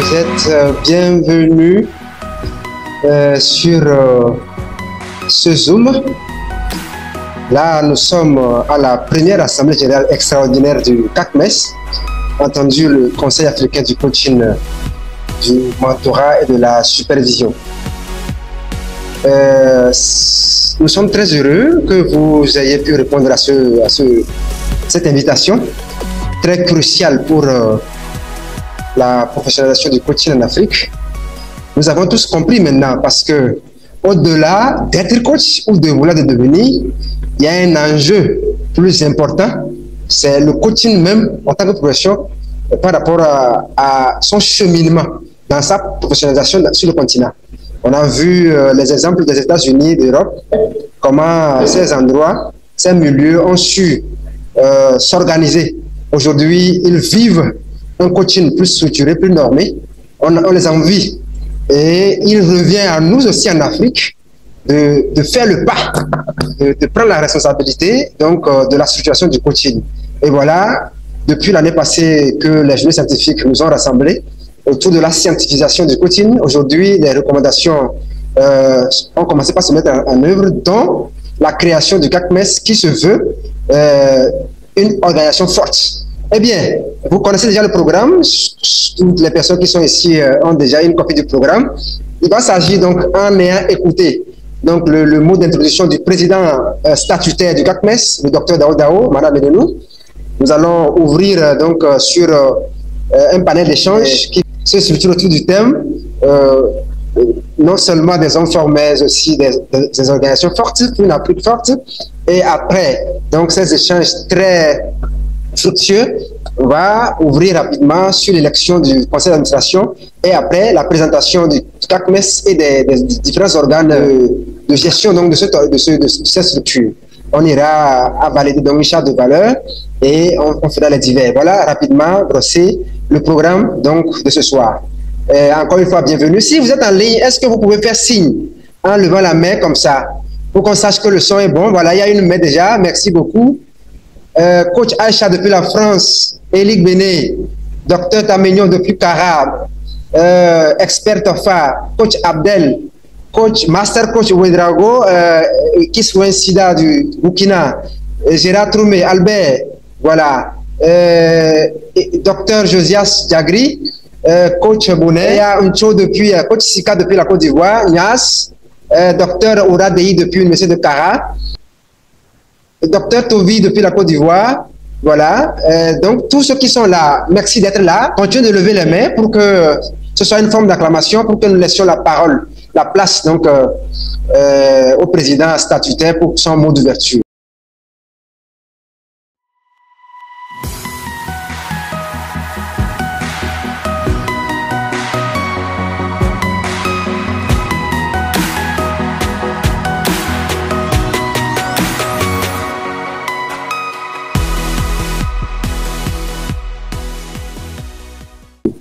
Vous êtes bienvenus sur ce Zoom. Là, nous sommes à la première Assemblée générale extraordinaire du CACMES, entendu le Conseil africain du coaching, du mentorat et de la supervision. Nous sommes très heureux que vous ayez pu répondre à cette invitation, très cruciale pour la professionnalisation du coaching en Afrique. Nous avons tous compris maintenant, parce que au-delà d'être coach ou de vouloir le devenir, il y a un enjeu plus important, c'est le coaching même en tant que profession par rapport à son cheminement dans sa professionnalisation sur le continent. On a vu les exemples des États-Unis, d'Europe, comment ces endroits, ces milieux ont su s'organiser. Aujourd'hui, ils vivent un coaching plus structuré, plus normé. On les envie. Et il revient à nous aussi en Afrique de faire le pas, de prendre la responsabilité donc, de la structuration du coaching. Et voilà, depuis l'année passée que les journées scientifiques nous ont rassemblés autour de la scientifisation du coaching. Aujourd'hui, les recommandations ont commencé par se mettre en œuvre, dont la création du CACMES qui se veut une organisation forte. Eh bien, vous connaissez déjà le programme. Toutes les personnes qui sont ici ont déjà une copie du programme. Il va s'agir donc, en ayant écouté donc, le mot d'introduction du président statutaire du CACMES, le docteur Daouda Dao, Madame Medenou. Nous allons ouvrir donc sur un panel d'échange qui se structure autour du thème, non seulement des hommes forts, mais aussi des organisations fortes, une Afrique forte. Et après, donc, ces échanges très fructueux, on va ouvrir rapidement sur l'élection du conseil d'administration et après la présentation du CACMES et des différents organes de gestion donc, de cette structure. On ira à valider donc une charte de valeur et on fera les divers. Voilà rapidement brosser le programme donc, de ce soir. Encore une fois, bienvenue. Si vous êtes en ligne, est-ce que vous pouvez faire signe en levant la main comme ça pour qu'on sache que le son est bon? Voilà, il y a une main déjà. Merci beaucoup. Coach Aïcha depuis la France, Elik Béné, docteur Tamignon depuis Carab, expert Tofa, coach Abdel, master coach Ouedrago, Kiswen Sida du Burkina, Gérard Troumé, Albert, voilà, docteur Josias Diagri, coach Bonnet, il y a un show depuis, coach Sika depuis la Côte d'Ivoire, Nias, docteur Ouradei depuis l'Université de Cara, docteur Tovi depuis la Côte d'Ivoire, voilà. Donc, tous ceux qui sont là, merci d'être là. Continuez de lever les mains pour que ce soit une forme d'acclamation, pour que nous laissions la parole, la place donc au président statutaire pour son mot d'ouverture.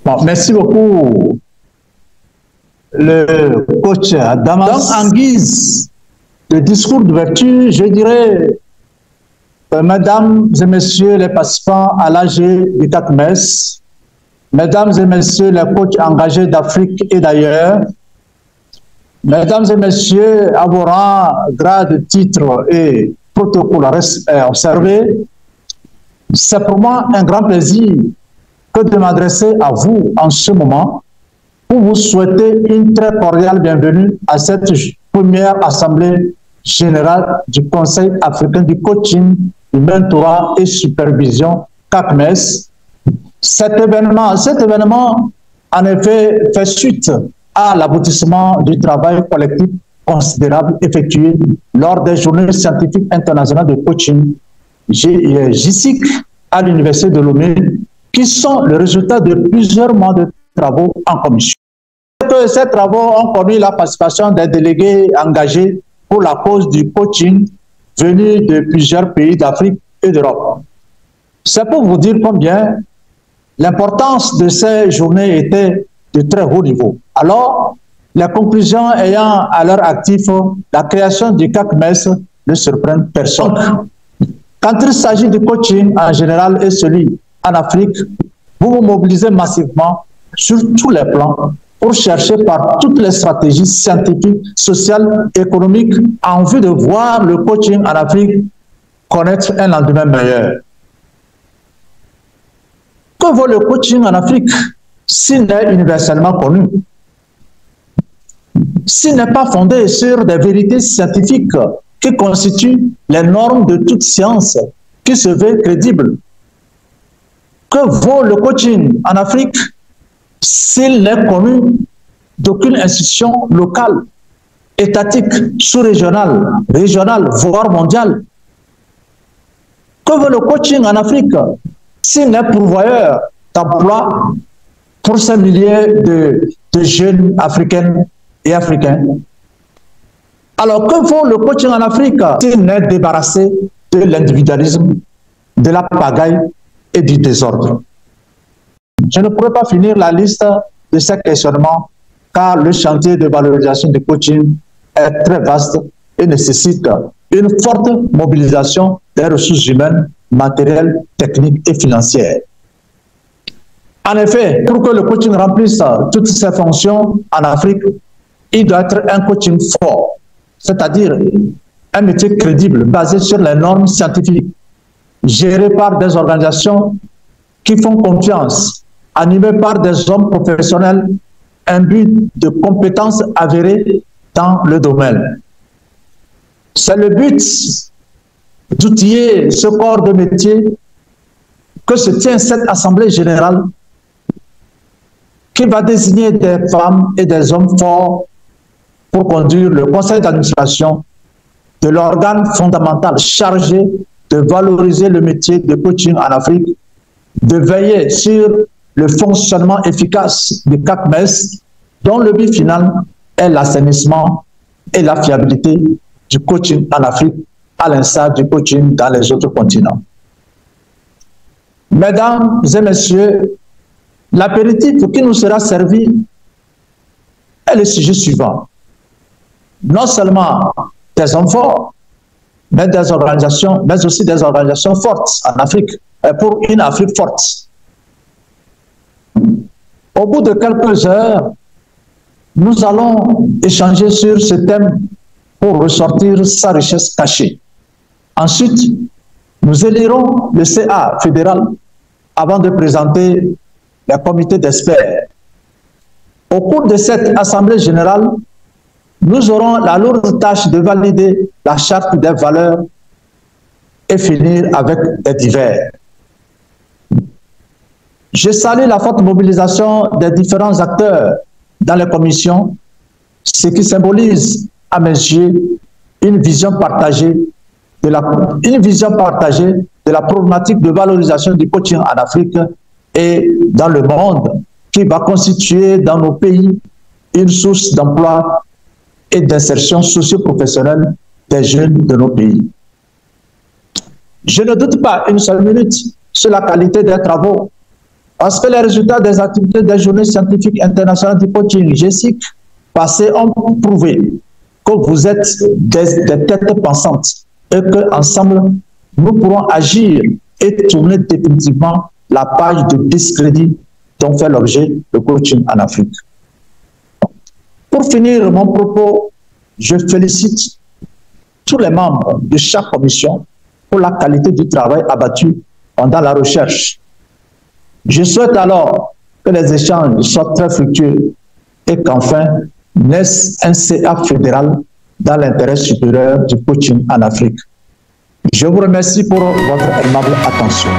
Bon, merci beaucoup, le coach Damas. Donc, en guise de discours d'ouverture, je dirais, mesdames et messieurs les participants à l'AG du CACMES, mesdames et messieurs les coachs engagés d'Afrique et d'ailleurs, mesdames et messieurs à vos rangs, grades, titres et protocoles observés, c'est pour moi un grand plaisir que de m'adresser à vous en ce moment pour vous souhaiter une très cordiale bienvenue à cette première Assemblée générale du Conseil africain du coaching, du mentorat et supervision CACMES. Cet événement, en effet, fait suite à l'aboutissement du travail collectif considérable effectué lors des journées scientifiques internationales de coaching JICIC à l'Université de Lomé, qui sont le résultat de plusieurs mois de travaux en commission. Ces travaux ont connu la participation des délégués engagés pour la cause du coaching venus de plusieurs pays d'Afrique et d'Europe. C'est pour vous dire combien l'importance de ces journées était de très haut niveau. Alors, les conclusions ayant à leur actif la création du CACMES ne surprennent personne. Quand il s'agit du coaching en général et celui en Afrique, vous vous mobilisez massivement sur tous les plans pour chercher par toutes les stratégies scientifiques, sociales, économiques en vue de voir le coaching en Afrique connaître un lendemain meilleur. Que vaut le coaching en Afrique s'il n'est universellement connu? S'il n'est pas fondé sur des vérités scientifiques qui constituent les normes de toute science qui se veut crédible? Que vaut le coaching en Afrique s'il n'est connu d'aucune institution locale, étatique, sous-régionale, régionale, voire mondiale? Que vaut le coaching en Afrique s'il n'est pourvoyeur d'emploi pour ces milliers de jeunes africaines et africains? Alors que vaut le coaching en Afrique s'il n'est débarrassé de l'individualisme, de la pagaille et du désordre? Je ne pourrais pas finir la liste de ces questionnements car le chantier de valorisation du coaching est très vaste et nécessite une forte mobilisation des ressources humaines, matérielles, techniques et financières. En effet, pour que le coaching remplisse toutes ses fonctions en Afrique, il doit être un coaching fort, c'est-à-dire un métier crédible basé sur les normes scientifiques, géré par des organisations qui font confiance, animé par des hommes professionnels imbus de compétences avérées dans le domaine. C'est le but d'outiller ce corps de métier que se tient cette Assemblée générale qui va désigner des femmes et des hommes forts pour conduire le conseil d'administration de l'organe fondamental chargé de valoriser le métier de coaching en Afrique, de veiller sur le fonctionnement efficace du CACMES, dont le but final est l'assainissement et la fiabilité du coaching en Afrique, à l'instar du coaching dans les autres continents. Mesdames et messieurs, l'apéritif qui nous sera servi est le sujet suivant. Non seulement des hommes forts, mais des organisations, mais aussi des organisations fortes en Afrique, et pour une Afrique forte. Au bout de quelques heures, nous allons échanger sur ce thème pour ressortir sa richesse cachée. Ensuite, nous élirons le CA fédéral avant de présenter les comités d'experts. Au cours de cette Assemblée générale, nous aurons la lourde tâche de valider la charte des valeurs et finir avec des divers. Je salue la forte mobilisation des différents acteurs dans les commissions, ce qui symbolise, à mes yeux, une vision partagée de la problématique de valorisation du coaching en Afrique et dans le monde, qui va constituer dans nos pays une source d'emploi et d'insertion socio-professionnelle des jeunes de nos pays. Je ne doute pas une seule minute sur la qualité des travaux, parce que les résultats des activités des journées scientifiques internationales du coaching, GESIC, passées ont prouvé que vous êtes des têtes pensantes et qu'ensemble, nous pourrons agir et tourner définitivement la page de discrédit dont fait l'objet le coaching en Afrique. Pour finir mon propos, je félicite tous les membres de chaque commission pour la qualité du travail abattu pendant la recherche. Je souhaite alors que les échanges soient très fructueux et qu'enfin naisse un CA fédéral dans l'intérêt supérieur du coaching en Afrique. Je vous remercie pour votre aimable attention.